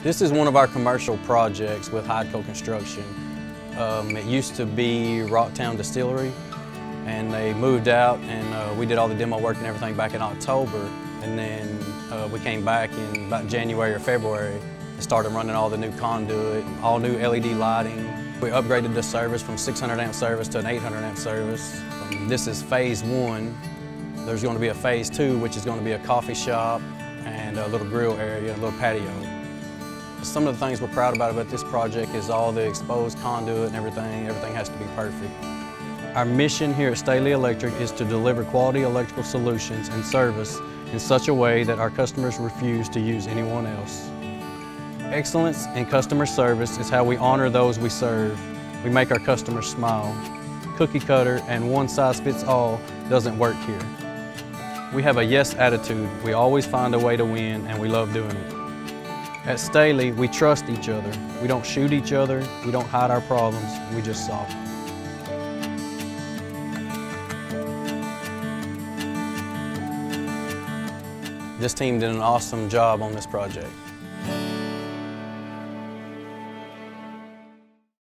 This is one of our commercial projects with Hydeco Construction. It used to be Rocktown Distillery, and they moved out, and we did all the demo work and everything back in October. And then we came back in about January or February and started running all the new conduit, all new LED lighting. We upgraded the service from 600 amp service to an 800 amp service. This is phase 1. There's going to be a phase 2, which is going to be a coffee shop and a little grill area, a little patio. Some of the things we're proud about this project is all the exposed conduit and everything. Everything has to be perfect. Our mission here at Staley Electric is to deliver quality electrical solutions and service in such a way that our customers refuse to use anyone else. Excellence in customer service is how we honor those we serve. We make our customers smile. Cookie cutter and one size fits all doesn't work here. We have a yes attitude. We always find a way to win, and we love doing it. At Staley, we trust each other. We don't shoot each other. We don't hide our problems. We just solve them. This team did an awesome job on this project.